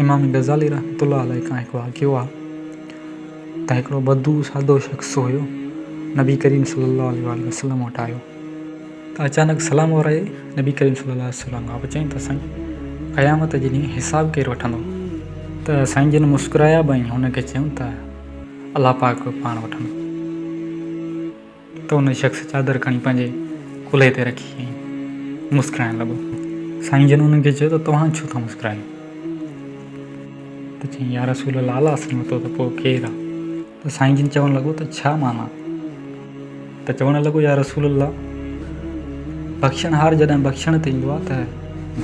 इमाम गज़ाली रहमतुल्लाह अलैह खां हिकु वाक़ियो आहे त हिकिड़ो बदू सादो शख़्स हुयो नबी करीम सल्लल्लाहु अलैहि वसल्लम वटि आयो त अचानक सलाम वाराए नबी करीम सल्लल्लाहु अलैहि वसल्लम खां पुछियईं त साईं क़यामत जे ॾींहुं हिसाब केरु वठंदो? त साईं जन मुस्कुराया बि ऐं हुनखे चयूं त अलाह पाक पाण वठंदो। त हुन शख़्स चादर खणी पंहिंजे कुल्हे ते रखी ऐं मुस्कुराइण लॻो। साईं जन हुनखे चयो त तव्हां छो था मुस्कुरायो? त चईं या रसूल अल्लाह, अलाह साईं वरितो त पोइ केरु आहे? त साईं जन चवणु लॻो त छा माना? त चवणु लॻो या रसूल अल्लाह, बख़्शणहार जॾहिं बख़्शण ते ईंदो आहे त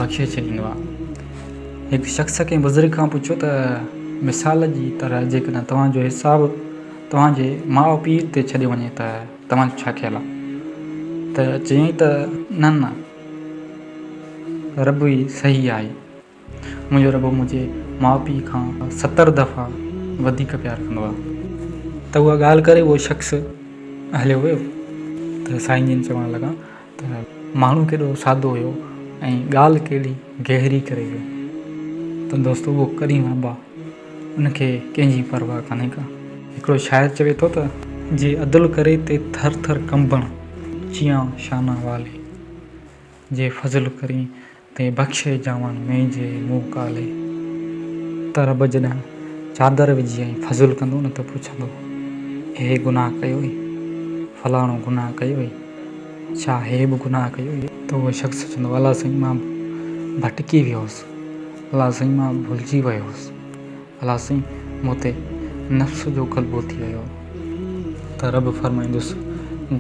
बख़्शे छॾींदो आहे। हिकु शख़्स खे बुज़ुर्ग खां पुछियो त मिसाल जी तरह जेकॾहिं तव्हांजो हिसाबु तव्हांजे माउ पीउ ते छॾे वञे त तव्हांजो छा ख़्यालु आहे? त चयईं त न रब ई सही आहे, मुंहिंजो रब मुंहिंजे माउ पीउ खां 70 दफ़ा वधीक प्यारु कंदो आहे। त उहा ॻाल्हि करे उहो शख़्स हलियो वियो। त साईं जन चवणु लॻा त माण्हू केॾो सादो हुयो ऐं ॻाल्हि केॾी गहरी करे वियो। त दोस्तो उहो कॾहिं वणबा, उनखे कंहिंजी परवाह कान्हे का। हिकिड़ो शाइर चवे थो त जे अदल करे ते थर थर कंबण चियां शाना वाले, जे फज़ल करी ते बख़्शे जावण मुंहिंजे मुंहुं काले। त रब जॾहिं चादर विझी ऐं फज़ुल कंदो न त पुछंदो, हे गुनाह कयो हुई, फलाणो गुनाह कयो हुई, छा हे बि गुनाह कयो हुई? त उहो शख़्स चवंदो, अलाह साईं मां भटकी वियो हुउसि, अलाह साईं मां भुलिजी वियो हुउसि, अलाह साईं मूं ते नफ़्स जो ग़लबो थी वियो। त रब फरमाईंदुसि,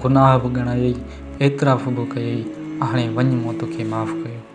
गुनाह बि ॻणायई, एतिराफ़ बि कयई, हाणे वञ मूं तोखे माफ़ु कयो।